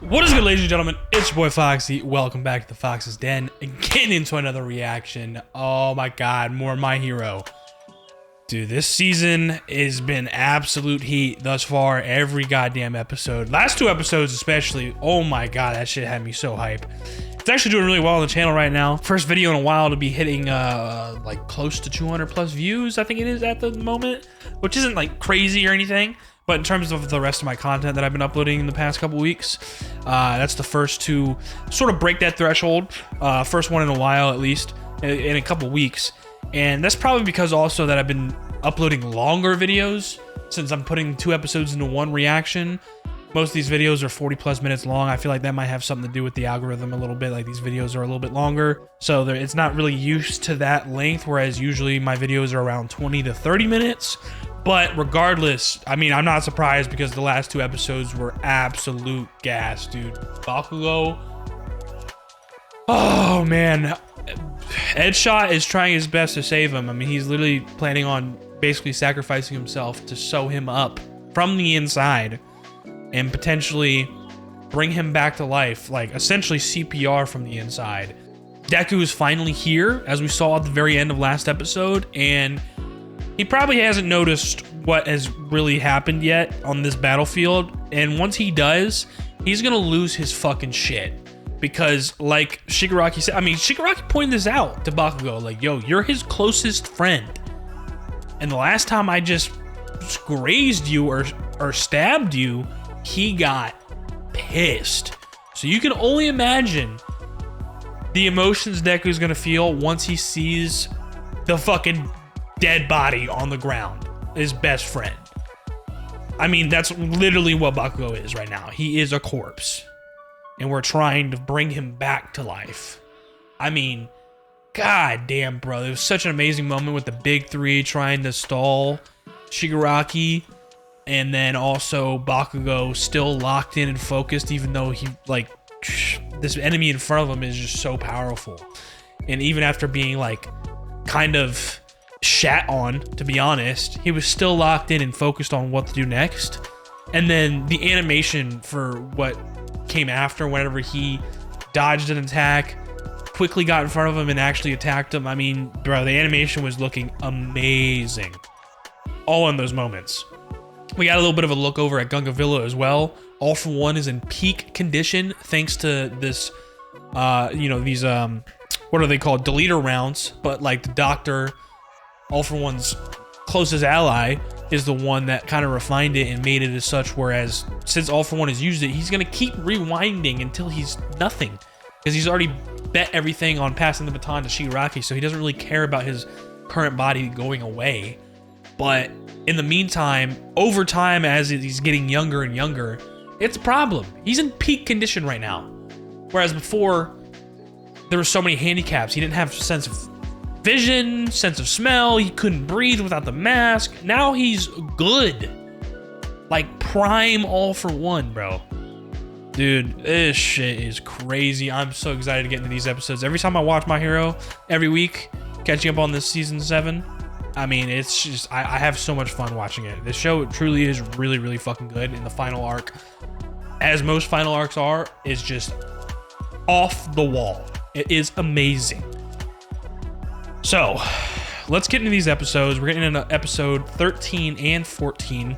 What is good, ladies and gentlemen? It's your boy Foxy. Welcome back to the Fox's Den and getting into another reaction. Oh my god, more My Hero. Dude, this season has been absolute heat thus far. Every goddamn episode. Last two episodes especially. Oh my god, that shit had me so hype. It's actually doing really well on the channel right now. First video in a while to be hitting like close to 200 plus views, I think it is at the moment. Which isn't like crazy or anything. But in terms of the rest of my content that I've been uploading in the past couple weeks, that's the first to sort of break that threshold. First one in a while, at least, in a couple weeks. And that's probably because also that I've been uploading longer videos since I'm putting 2 episodes into one reaction. Most of these videos are 40 plus minutes long. I feel like that might have something to do with the algorithm a little bit. Like these videos are a little bit longer. So it's not really used to that length, whereas usually my videos are around 20 to 30 minutes. But regardless, I mean, I'm not surprised because the last 2 episodes were absolute gas, dude. Bakugo. Oh, man. Edshot is trying his best to save him. I mean, he's literally planning on basically sacrificing himself to sew him up from the inside and potentially bring him back to life, like essentially CPR from the inside. Deku is finally here, as we saw at the very end of last episode, and he probably hasn't noticed what has really happened yet on this battlefield. And once he does, he's gonna lose his fucking shit. Because like Shigaraki said, I mean, Shigaraki pointed this out to Bakugo, like, yo, you're his closest friend. And the last time I just grazed you or stabbed you, he got pissed. So you can only imagine the emotions Deku's gonna feel once he sees the fucking dead body on the ground, his best friend. I mean, that's literally what Bakugo is right now. He is a corpse, and we're trying to bring him back to life. I mean, god damn, bro. It was such an amazing moment with the big 3 trying to stall Shigaraki, and then also Bakugo still locked in and focused, even though he, like, this enemy in front of him is just so powerful. And even after being, like, kind of shat on, to be honest, he was still locked in and focused on what to do next. And then the animation for what came after, whenever he dodged an attack, quickly got in front of him and actually attacked him. I mean, bro, the animation was looking amazing all in those moments. We got a little bit of a look over at Gunga Villa as well. All for One is in peak condition thanks to this you know, these what are they called, deleter rounds, but like the doctor, All for One's closest ally, is the one that kind of refined it and made it as such, whereas since All for One has used it, he's gonna keep rewinding until he's nothing, because he's already bet everything on passing the baton to Shigaraki, so he doesn't really care about his current body going away. But in the meantime, over time, as he's getting younger and younger, it's a problem. He's in peak condition right now, whereas before there were so many handicaps. He didn't have a sense of vision, sense of smell, he couldn't breathe without the mask. Now he's good. Like prime All for One, bro. Dude, this shit is crazy. I'm so excited to get into these episodes. Every time I watch My Hero, every week, catching up on this season 7, I mean, it's just, I have so much fun watching it. This show truly is really, really fucking good. And the final arc, as most final arcs are, is just off the wall. It is amazing. So, let's get into these episodes. We're getting into episode 13 and 14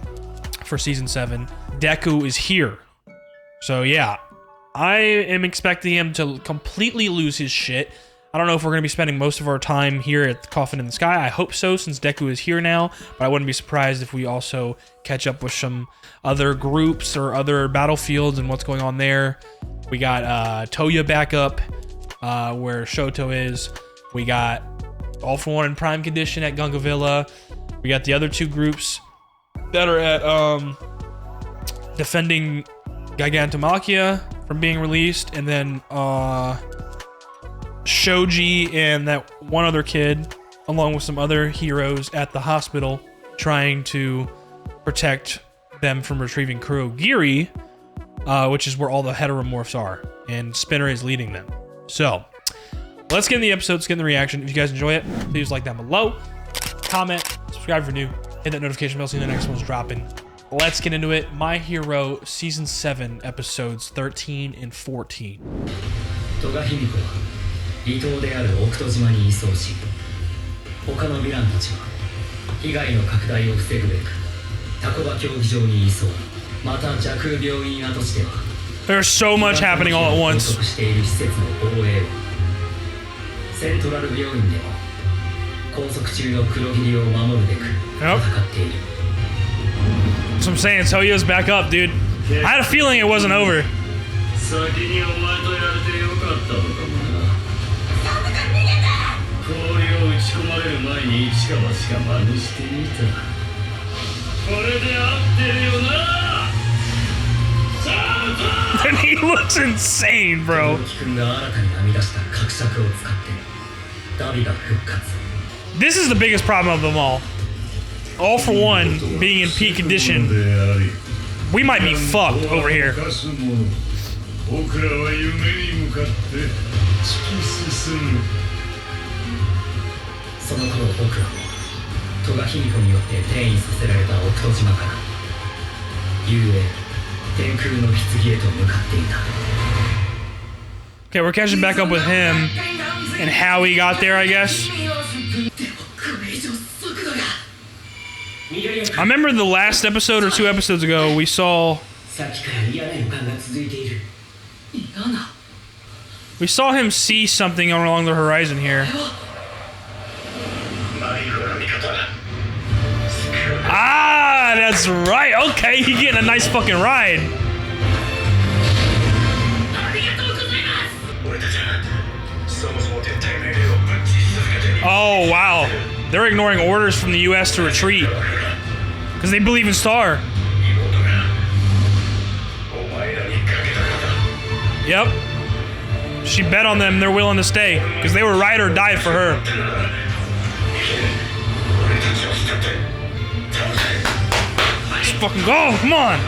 for season 7. Deku is here. So yeah, I am expecting him to completely lose his shit. I don't know if we're going to be spending most of our time here at the Coffin in the Sky. I hope so, since Deku is here now. But I wouldn't be surprised if we also catch up with some other groups or other battlefields and what's going on there. We got Toya back up where Shoto is. We got All for One in prime condition at Gunga Villa. We got the other 2 groups that are at defending Gigantomachia from being released, and then Shoji and that one other kid, along with some other heroes at the hospital, trying to protect them from retrieving Kurogiri, which is where all the heteromorphs are, and Spinner is leading them. So, let's get in the episode, let's get in the reaction. If you guys enjoy it, please like down below, comment, subscribe if you're new, hit that notification bell so you know the next one's dropping. let's get into it. My Hero Season 7, Episodes 13 and 14. 戸賀卑弥呼は離島である奥戸島に移送し、他のヴィランたちは被害の拡大を防ぐべくタコバ競技場に移送。また蛇空病院跡地では There's so much happening all at once. している施設の防衛を。セントラル病院でも拘束中の黒霧を守るべく戦っている。That's what I'm saying. Toyo's back up, dude. I had a feeling it wasn't over. 先にお前とやれてよかったのかもな。氷を打ち込まれる前に一か八か真似してみた。これで合ってるよな。And he looks insane, bro. This is the biggest problem of them all. All for One being in peak condition. We might be fucked over here. Okay, we're catching back up with him and how he got there, I guess. I remember the last episode or 2 episodes ago, we saw him see something along the horizon here. Ah, that's right. Okay, he's getting a nice fucking ride. Oh, wow. They're ignoring orders from the US to retreat because they believe in Star. Yep. She bet on them. They're willing to stay because they were ride or die for her. Let's fucking go. Come on.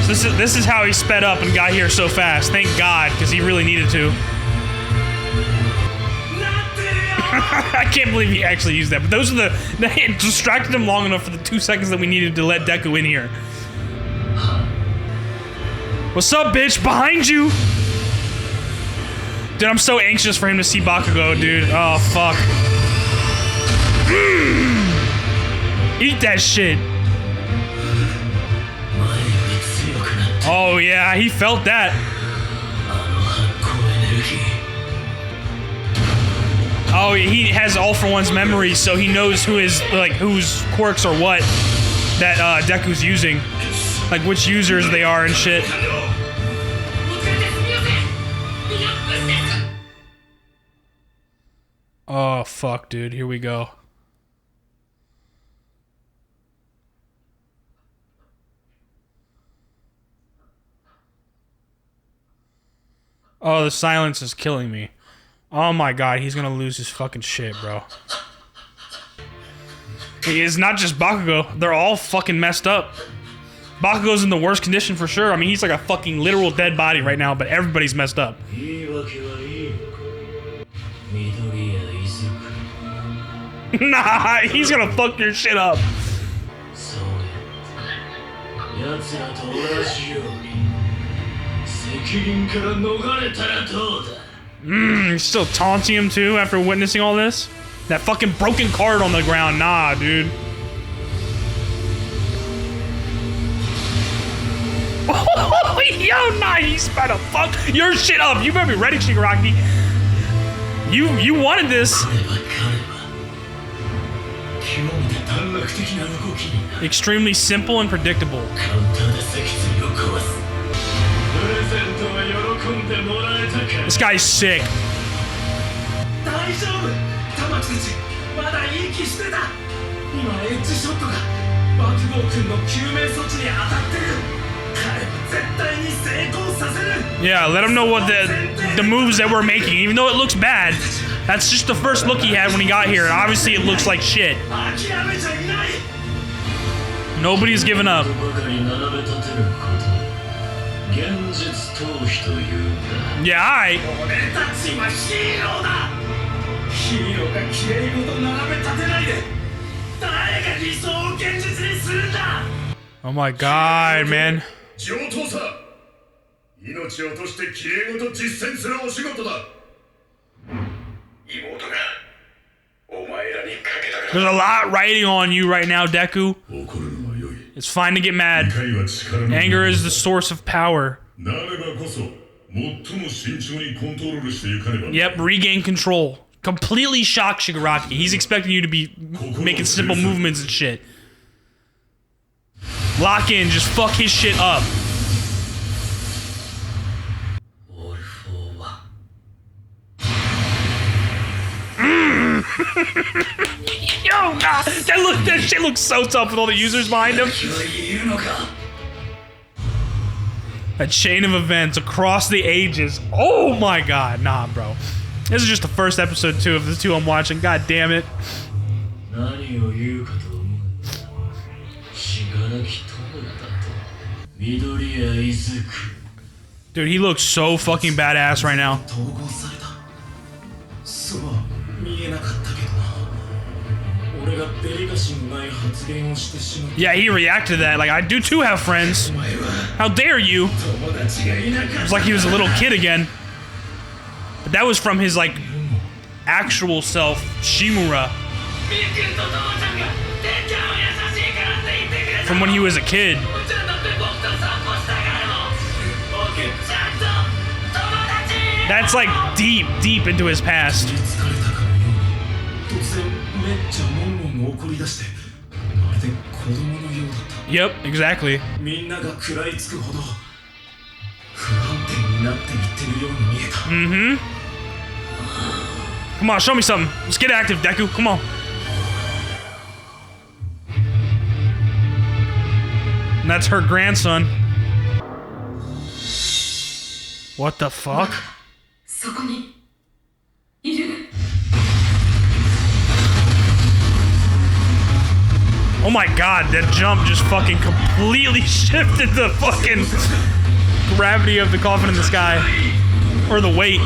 So this is how he sped up and got here so fast. Thank God, because he really needed to. I can't believe he actually used that. But those are they distracted him long enough for the 2 seconds that we needed to let Deku in here. What's up, bitch? Behind you. Dude, I'm so anxious for him to see Bakugo, dude. Oh, fuck. Eat that shit. Oh, yeah, he felt that. Oh, he has All for One's memories, so he knows whose quirks or what that Deku's using. Like which users they are and shit. Oh, fuck, dude. Here we go. Oh, the silence is killing me. Oh my God, he's gonna lose his fucking shit, bro. He is not just Bakugo. They're all fucking messed up. Bakugo's in the worst condition for sure. I mean, he's like a fucking literal dead body right now, but everybody's messed up. Nah, he's gonna fuck your shit up. You're still taunting him too after witnessing all this? That fucking broken card on the ground, nah, dude. Yo, nah, he's about to fuck your shit up. You better be ready, Shigaraki. You wanted this. Extremely simple and predictable. This guy's sick. Yeah, let him know what the moves that we're making. Even though it looks bad, that's just the first look he had when he got here. And obviously it looks like shit. Nobody's giving up. Yeah, alright. Oh my god, man. 上等さ命を落としてきれいごと実践するお仕事だ妹がお前らにかけた There's a lot riding on you right now, Deku. 怒るのは良い It's fine to get mad. 怒りは力の Anger is the source of power. なればこそ最も慎重にコントロールしていかねば Yep, regain control. Completely shock Shigaraki. He's expecting you to be making simple movements and shit. Lock in, just fuck his shit up. All for one. Yo, God, that shit looks so tough with all the users behind him. 気は言えるのか A chain of events across the ages. Oh my god, nah, bro. This is just the first episode 2 of the 2 I'm watching. God damn it. 何を言うかと思うんだ信楽友だと緑谷伊豆区 Dude, he looks so fucking badass right now. 統合されたそうは見えなかったけどな俺がデリカシーのない発言をしてしまった Yeah, he reacted to that. Like, I do too have friends. お前は How dare you? 友達がいなかった It's like he was a little kid again. But that was from his, like, actual self, Shimura. みーくんと父ちゃんがてっちゃんは優しいからって言ってくれた From when he was a kid. 父ちゃんだって僕と散歩したからの僕ちゃんと友達 That's, like, deep, deep into his past. 疲れたかのように突然めっちゃモンモン怒り出してまるで子供のようだった Yep, exactly. みんなが食らいつくほど不安定になっていってるように見えた Mm-hmm. Come on, show me something. Let's get active, Deku. Come on. And that's her grandson. What the fuck? そこにいる Oh my god, that jump just fucking completely shifted the fucking gravity of the coffin in the sky. Or the weight.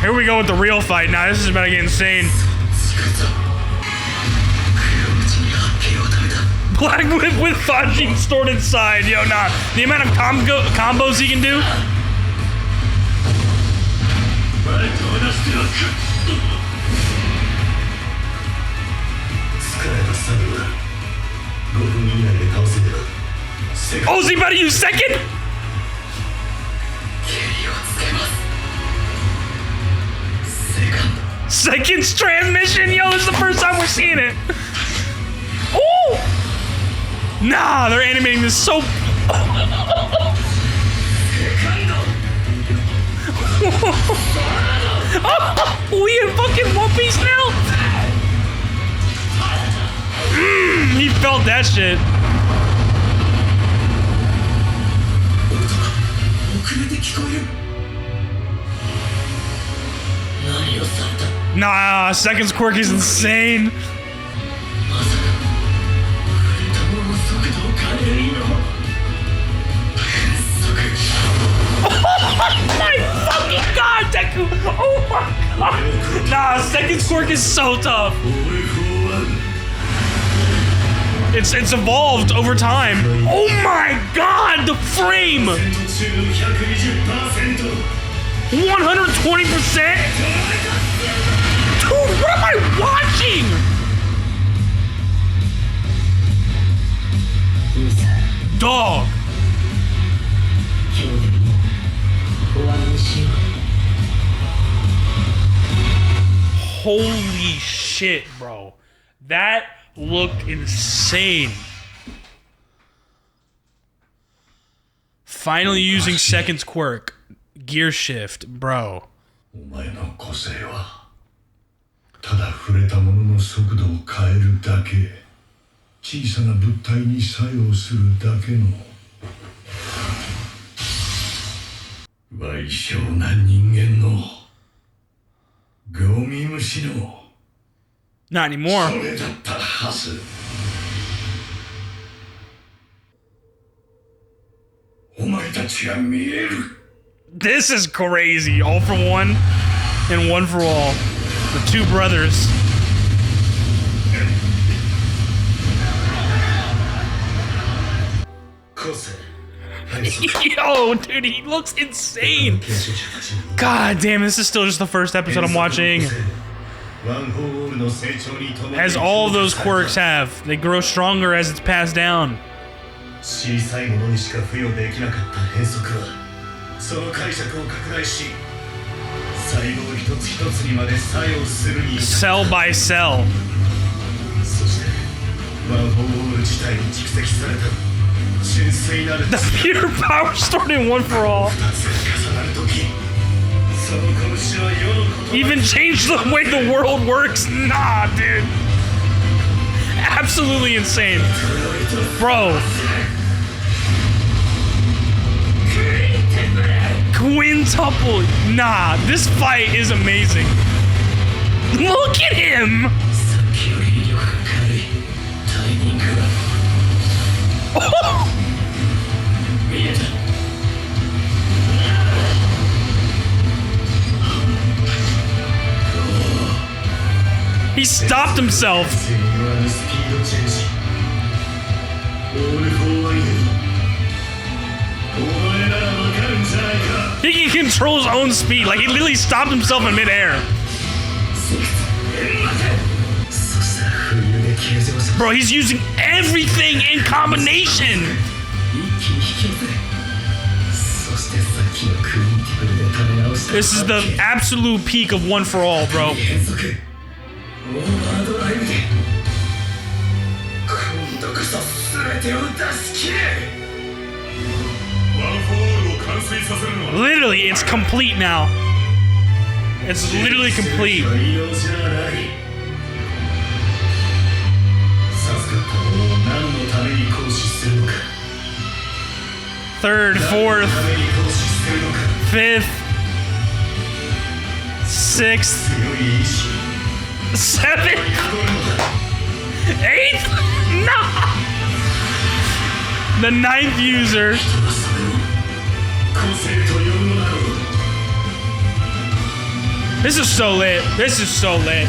Here we go with the real fight. Now this is about to get insane. Black Whip with Faji stored inside. Yo, nah. The amount of combos he can do. Oh, is he about to use second? Second's transmission? Yo, this is the first time we're seeing it. Oh! Nah, they're animating this so... We in fucking One Piece now? He felt that shit. Nah, Second's quirk is insane. Oh my fucking god, Deku! Oh my god! Nah, Second's quirk is so tough. It's evolved over time. Oh my god, the frame! 120%? Dude, what am I watching? Dog. Holy shit, bro. That looked insane. Finally using Second's quirk. Gear shift, bro. お前の個性はただ触れたものの速度を変えるだけ小さな物体に作用するだけの賠償な人間のゴミ虫の Not anymore. それだったはずお前たちが見える This is crazy. All for one and one for all. The two brothers. Yo, dude, he looks insane. God damn, this is still just the first episode I'm watching. As all of those quirks have, they grow stronger as it's passed down. Cell by cell. The pure power stored in One for All. Even change the way the world works? Nah, dude. Absolutely insane. Bro. Quintuple. Nah, this fight is amazing. Look at him. Oh. He stopped himself. He can control his own speed. Like, he literally stopped himself in midair. Bro, he's using everything in combination. This is the absolute peak of One for All, bro. Literally, it's complete now. It's literally complete. Third, fourth, fifth, sixth, seventh, eighth? No! The ninth user. This is so lit. This is so lit.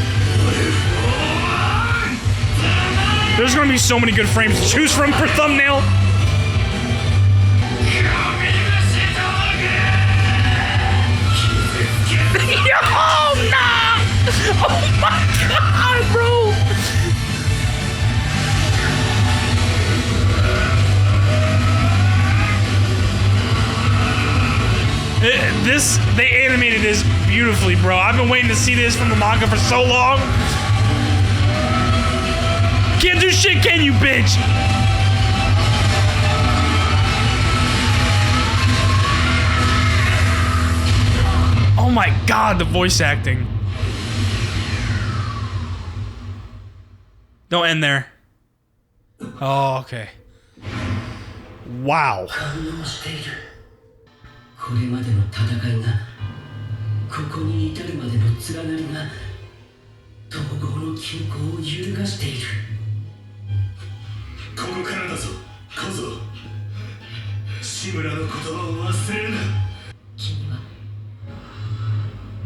There's gonna be so many good frames to choose from for thumbnail. Yo, nah! Oh my god, bro! They animated this beautifully, bro. I've been waiting to see this from the manga for so long. Can't do shit, can you, bitch? Oh my god, the voice acting. Don't end there. Oh, okay. Wow. これまでの戦いがここに至るまでの連なりが統合の均衡を揺るがしているここからだぞ小僧志村の言葉を忘れるな君は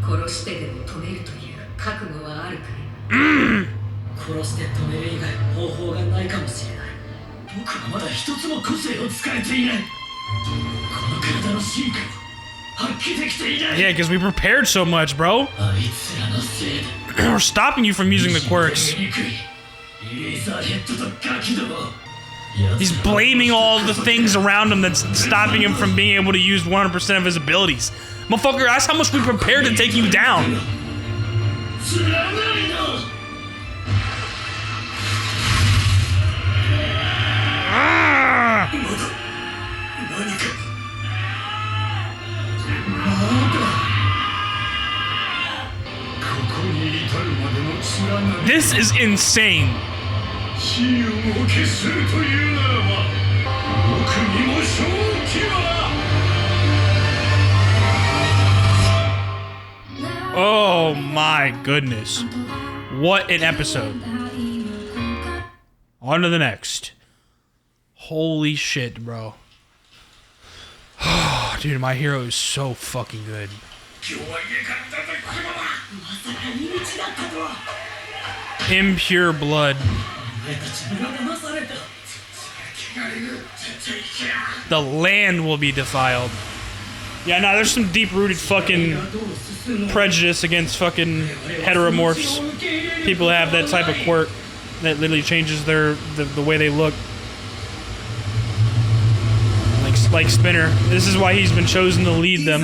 殺してでも止めるという覚悟はあるかい殺して止める以外方法がないかもしれない僕はまだ一つも個性を使えていない Yeah, because we prepared so much, bro. We're stopping you from using the quirks. He's blaming all the things around him that's stopping him from being able to use 100% of his abilities. Motherfucker, that's how much we prepared to take you down. This is insane. Oh my goodness. What an episode. On to the next. Holy shit, bro. Dude, my hero is so fucking good. Impure blood. The land will be defiled. Yeah, no, there's some deep-rooted fucking prejudice against fucking heteromorphs. People have that type of quirk that literally changes the way they look. Like Spinner. This is why he's been chosen to lead them.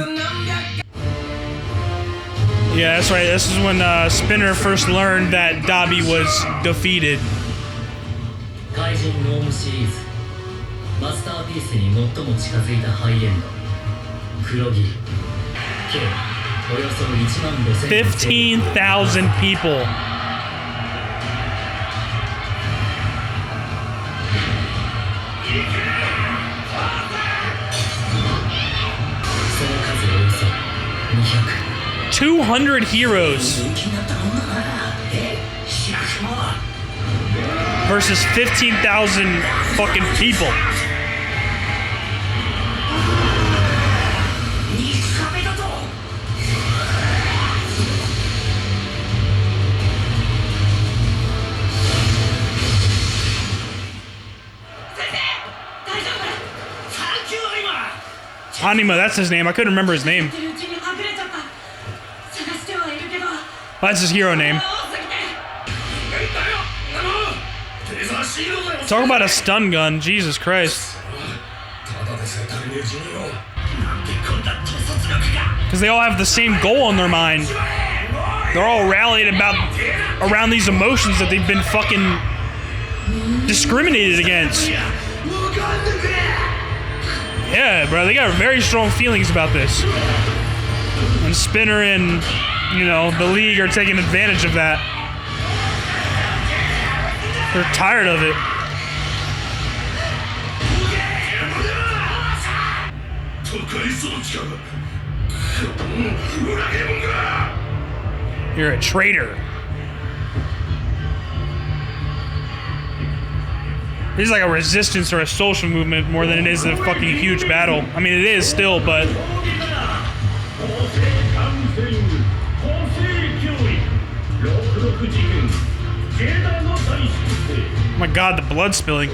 Yeah, that's right. This is when Spinner first learned that Dabi was defeated. 怪人ノームシリーズマスターピースに最も近づいたハイエンド黒霧計およそ15,000 people. その数およそ200 heroes versus 15,000 fucking people. Anima, that's his name. I couldn't remember his name. That's his hero name. Talk about a stun gun, Jesus Christ. Because they all have the same goal in their mind. They're all rallied around these emotions that they've been fucking discriminated against. Yeah, bro, they got very strong feelings about this. And Spinner and, you know, the League are taking advantage of that. They're tired of it. You're a traitor. This is like a resistance or a social movement more than it is a fucking huge battle. I mean, it is still, but... Oh my god, the blood spilling.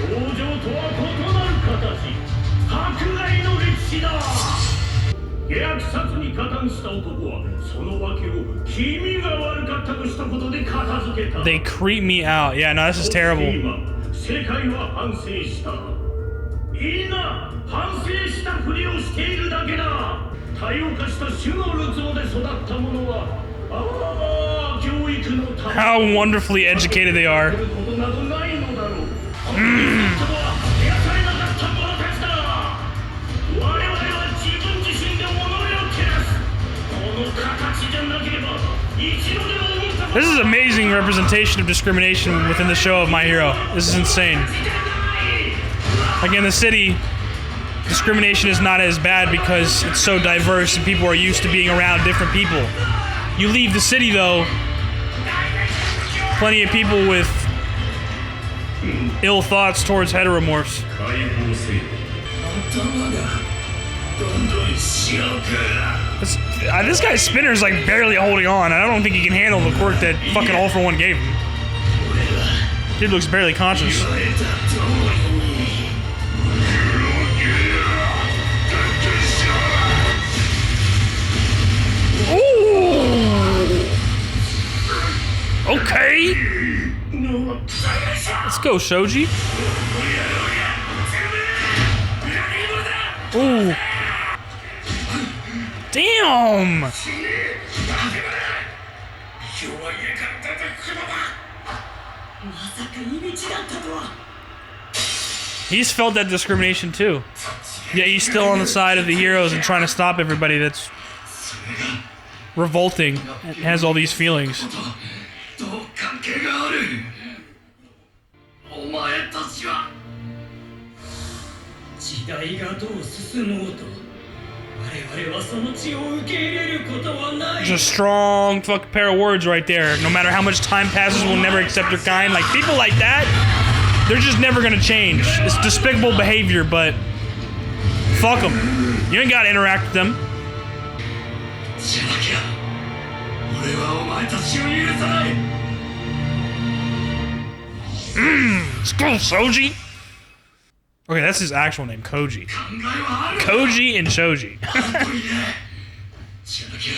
They creep me out. Yeah, no, this is terrible. 世界は反省したいいな反省したふりをしているだけだ多様化した種のるつぼで育った者は教育のため How wonderfully educated they are. This is amazing representation of discrimination within the show of My Hero. This is insane. Like in the city, discrimination is not as bad because it's so diverse and people are used to being around different people. You leave the city though, plenty of people with ill thoughts towards heteromorphs. This guy's Spinner's like barely holding on. I don't think he can handle the quirk that fucking All For One gave him. Dude looks barely conscious. Ooh. Okay. Let's go, Shoji. Ooh. Damn! He's felt that discrimination too. Yet he's still on the side of the heroes and trying to stop everybody that's revolting and has all these feelings. It's a strong fucking pair of words right there. No matter how much time passes, we'll never accept your kind. Like, people like that, they're just never gonna change. It's despicable behavior, but fuck them. You ain't gotta interact with them. Let's go, Shoji. Okay, that's his actual name, Koji. Koji and Shoji. じゃなきゃ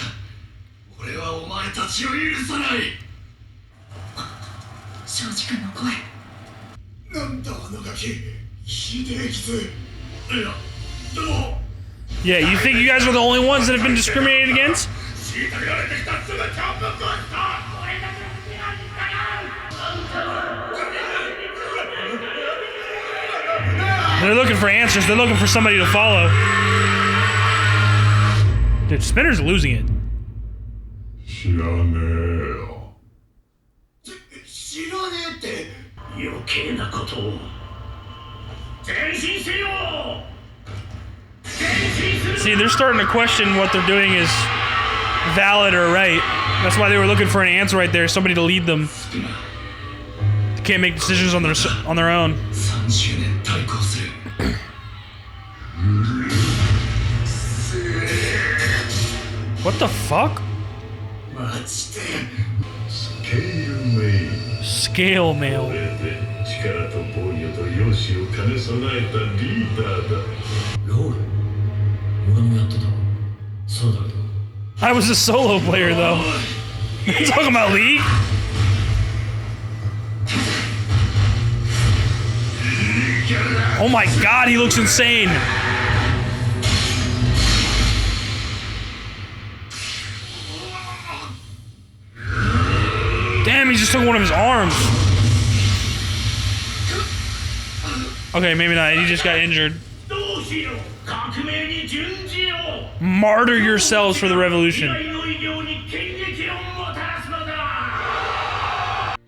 俺はお前たちを許さない。庄司君の声。なんだあのガキ、ひでえ傷。いや、でも Yeah, you think you guys are the only ones that have been discriminated against? 虐げられてきた全てをぶっ壊した。 They're looking for answers. They're looking for somebody to follow. Dude, Spinner's losing it. 知らねえよ。知らねえって余計なことを。前進せよ。 See, they're starting to question what they're doing is valid or right. That's why they were looking for an answer right there, somebody to lead them. They can't make decisions on their own. 30年対抗する。 What the fuck? マジでスケールメイ。 Scale mail. 力と防御と容姿を兼ね備えたリーダーだ。ロール俺もやってた。そうだけど。 I was a solo player though. You're talking about League? Oh my god, he looks insane. Damn, he just took one of his arms. Okay, maybe not. He just got injured. Martyr yourselves for the revolution.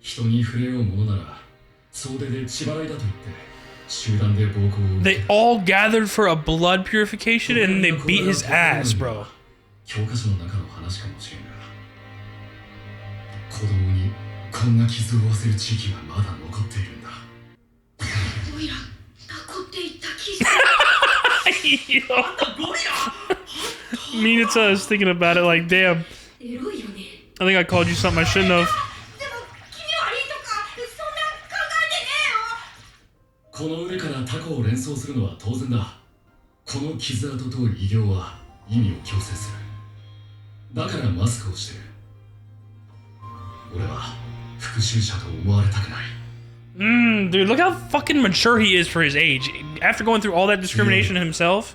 人に触れようものなら総出で血払いだと言って集団で暴行を。 They all gathered for a blood purification and they beat his ass, bro. 教科書の中の話かもしれんが、子供にこんな傷を負わせる地域がまだ残っているんだ。オイラ、残っていた傷。Minato is thinking about it like, damn. エロいよね。 I think I called you something I shouldn't have. でも気味悪いとかそんな考えてねえよ。この腕からタコを連想するのは当然だ。この傷跡と異形は意味を強制する。だからマスクをしてる。俺は復讐者と思われたくない。 Dude, look how fucking mature he is for his age. After going through all that discrimination himself,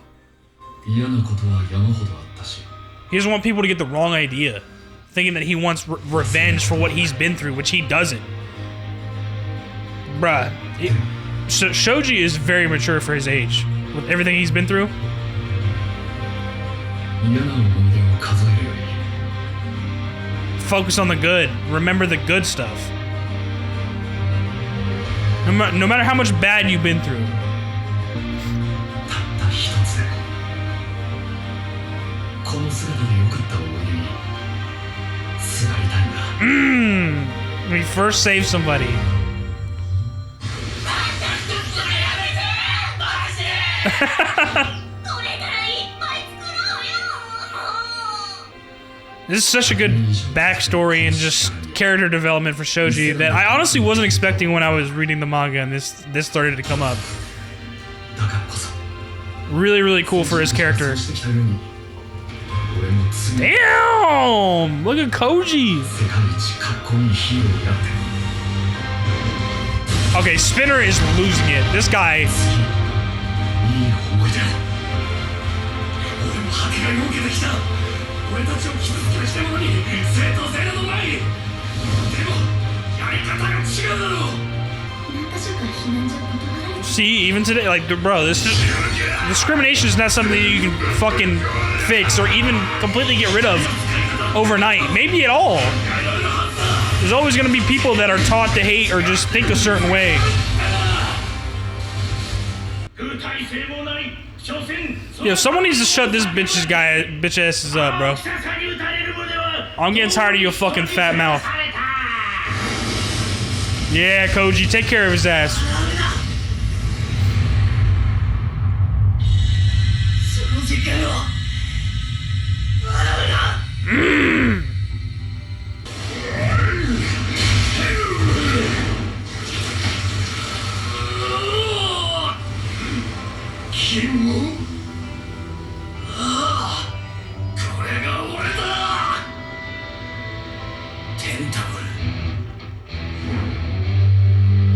嫌なことは山ほどあったし。 he doesn't want people to get the wrong idea, thinking that he wants revenge for what he's been through, which he doesn't. Bruh, Shoji is very mature for his age, with everything he's been through. 嫌な思い出を数えるより Focus on the good. Remember the good stuff. No matter how much bad you've been through. たった一つでもこの姿でよかった思い出にすがりたいんだ。When you first save somebody. This is such a good backstory and just character development for Shoji that I honestly wasn't expecting when I was reading the manga and this started to come up. だからこそ Really, really cool for his character. してきたように俺も常に Damn! Look at Koji! 世界一かっこいいヒーローになって Okay, Spinner is losing it. This guy. いい思い出を俺も迫害を受けてきた。俺たちを傷つけるしてものに正当性などない。でもやり方が違うだろう。何か所か避難所断られて See, even today, like, bro, this is, discrimination is not something that you can fucking fix or even completely get rid of overnight. Maybe at all. There's always gonna be people that are taught to hate or just think a certain way. Yo, someone needs to shut this bitch asses up, bro. I'm getting tired of your fucking fat mouth. Yeah, Koji, take care of his ass. 勤務これが俺だテンタブ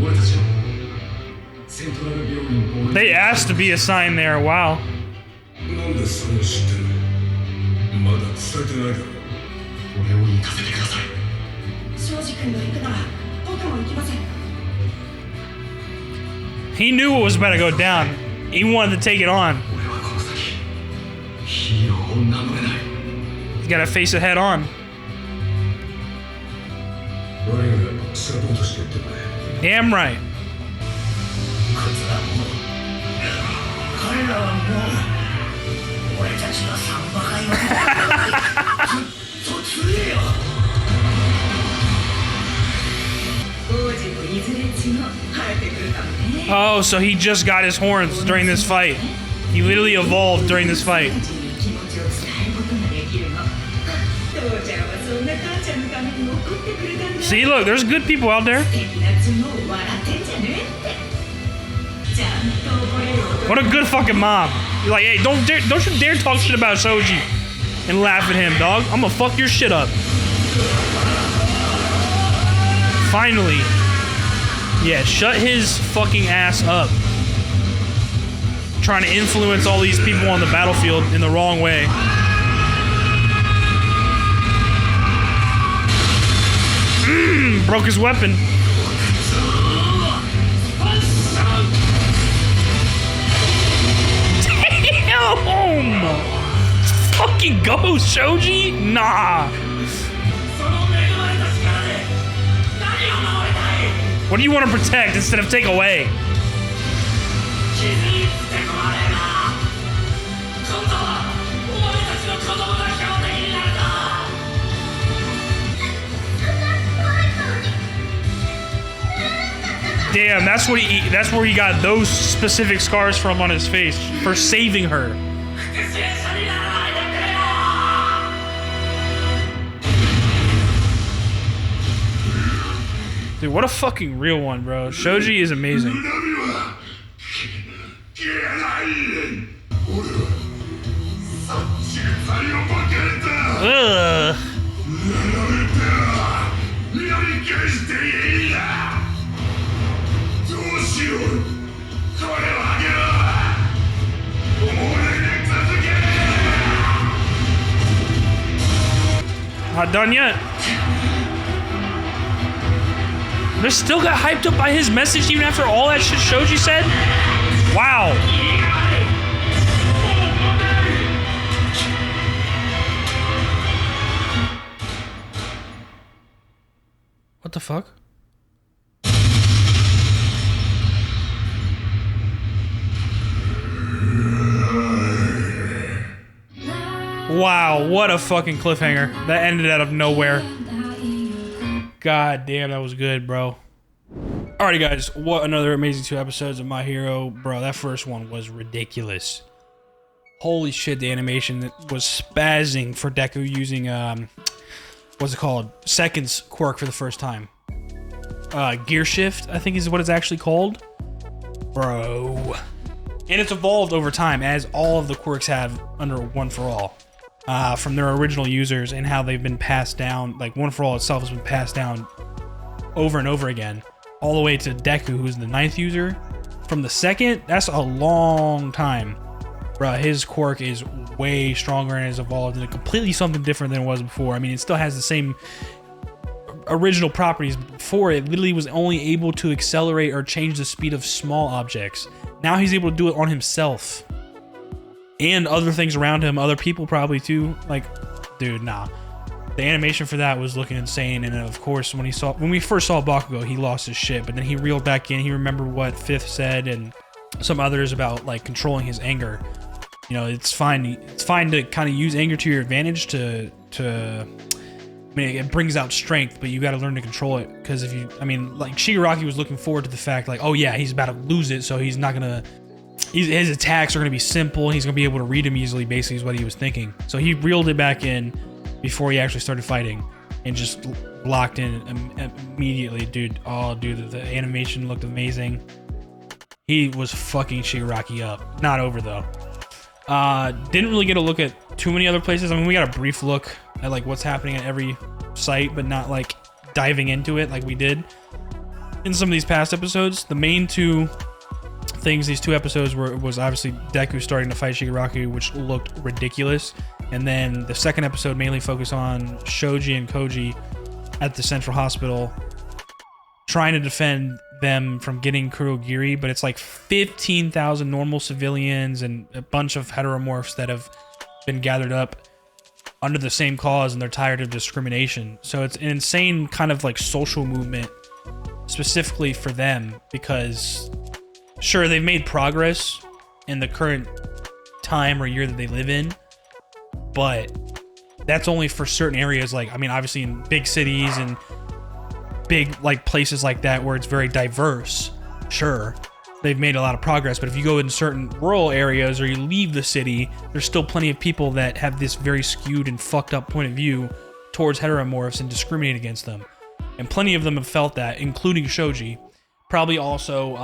ル俺たちのセントラル病院 They asked to be assigned there. Wow. なんでそれを知ってるまだ伝えてないだろ俺を行かせてください庄司君が行くなら僕も行きません He knew what was about to go down. He wanted to take it on. 俺はこの先ヒーローを名乗れない You gotta face it head on. 悪いがサポートしてやってくれ Damn right. こいつはもう彼らはもう俺たちのサンバカよずっと強えよ王子もいずれ血の生えてくるかもね Oh, so he just got his horns during this fight. He literally evolved during this fight. 気持ちを伝えることができるの父ちゃんはそんな母ちゃんのために怒ってくれたんだ See, look, there's good people out there. 素敵な角を笑ってんじゃねえってちゃんと怒れる男 What a good fucking mom. You're like, hey, don't you dare talk shit about Shoji and laugh at him, dog. I'm gonna fuck your shit up. Finally. Yeah, shut his fucking ass up. Trying to influence all these people on the battlefield in the wrong way. Broke his weapon. Damn! Fucking go, Shoji? Nah. What do you want to protect instead of take away? Damn, that's where he got those specific scars from on his face for saving her. Dude, what a fucking real one, bro. Shoji is amazing. Ugh. Not done yet. They still got hyped up by his message even after all that shit Shoji said? Wow. What the fuck? Wow, what a fucking cliffhanger. That ended out of nowhere. God damn, that was good, bro. Alrighty, guys, what another amazing 2 episodes of My Hero. Bro, that first one was ridiculous. Holy shit, the animation was spazzing for Deku using, what's it called? Seconds quirk for the first time. Gear shift, I think is what it's actually called. Bro. And it's evolved over time, as all of the quirks have under One For All. From their original users and how they've been passed down. Like, One For All itself has been passed down over and over again. All the way to Deku, who's the 9th user. From the 2nd, that's a long time. Bruh, his quirk is way stronger and has evolved into completely something different than it was before. I mean, it still has the same original properties, but before it literally was only able to accelerate or change the speed of small objects. Now he's able to do it on himself. And other things around him, other people probably too. Like, dude, nah. The animation for that was looking insane, and of course, when we first saw Bakugo, he lost his shit, but then he reeled back in. He remembered what Fifth said and some others about like controlling his anger. You know, it's fine. It's fine to kind of use anger to your advantage I mean, it brings out strength, but you got to learn to control it. Because if you, I mean, like Shigaraki was looking forward to the fact, like, oh yeah, he's about to lose it, so he's not gonna. His attacks are gonna be simple. He's gonna be able to read them easily. Basically, is what he was thinking. So he reeled it back in before he actually started fighting, and just locked in immediately, dude. Oh, dude, the animation looked amazing. He was fucking Shigaraki up. Not over though. Didn't really get a look at too many other places. I mean, we got a brief look at like what's happening at every site, but not like diving into it like we did in some of these past episodes. The main two things these 2 episodes was obviously Deku starting to fight Shigaraki, which looked ridiculous, and then the second episode mainly focused on Shoji and Koji at the central hospital trying to defend them from getting Kurogiri, but it's like 15,000 normal civilians and a bunch of heteromorphs that have been gathered up under the same cause, and they're tired of discrimination. So it's an insane kind of like social movement specifically for them, because sure, they've made progress in the current time or year that they live in, but that's only for certain areas. Like, I mean, obviously in big cities and big like places like that where it's very diverse, sure, they've made a lot of progress. But if you go in certain rural areas or you leave the city, there's still plenty of people that have this very skewed and fucked up point of view towards heteromorphs and discriminate against them. And plenty of them have felt that, including Shoji, probably also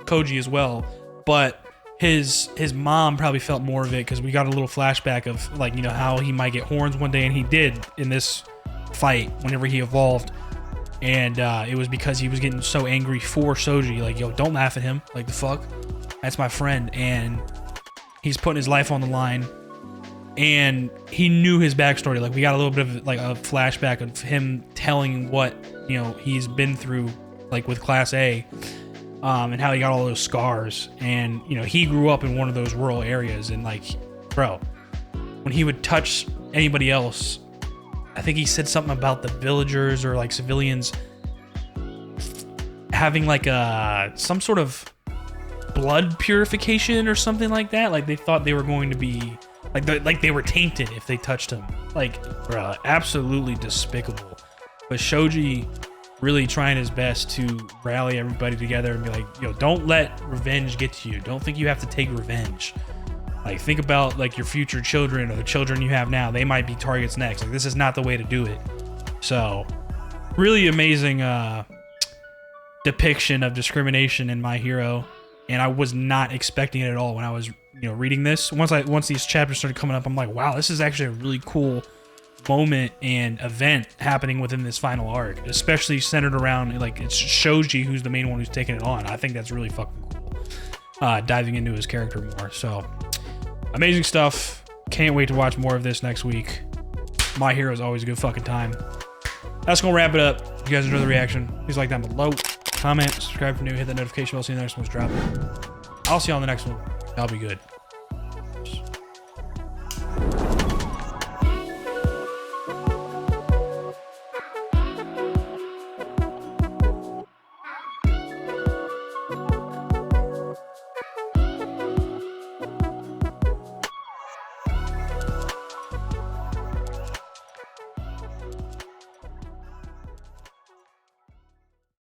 Koji as well. But his mom probably felt more of it, because we got a little flashback of like, you know, how he might get horns one day, and he did in this fight whenever he evolved. And it was because he was getting so angry for Shoji, like, yo, don't laugh at him, like, the fuck, that's my friend, and he's putting his life on the line. And he knew his backstory. Like, we got a little bit of like a flashback of him telling what, you know, he's been through, like with Class A, and how he got all those scars. And, you know, he grew up in one of those rural areas, and like, bro, when he would touch anybody else, I think he said something about the villagers or like civilians having like some sort of blood purification or something like that. Like, they thought they were going to be like they were tainted if they touched him. Like, bro, absolutely despicable. But Shoji really trying his best to rally everybody together and be like, yo, don't let revenge get to you. Don't think you have to take revenge. Like, think about like your future children or the children you have now. They might be targets next. Like, this is not the way to do it. So, really amazing depiction of discrimination in My Hero, and I was not expecting it at all when I was, you know, reading this. Once these chapters started coming up, I'm like, wow, this is actually a really cool moment and event happening within this final arc, especially centered around like it's Shoji who's the main one who's taking it on. I think that's really fucking cool. Diving into his character more. So, amazing stuff. Can't wait to watch more of this next week. My Hero is always a good fucking time. That's gonna wrap it up. If you guys enjoy the reaction, please like down below, comment, subscribe for new, hit that notification bell, see you in the next one's drop. I'll see you on the next one. That'll be good.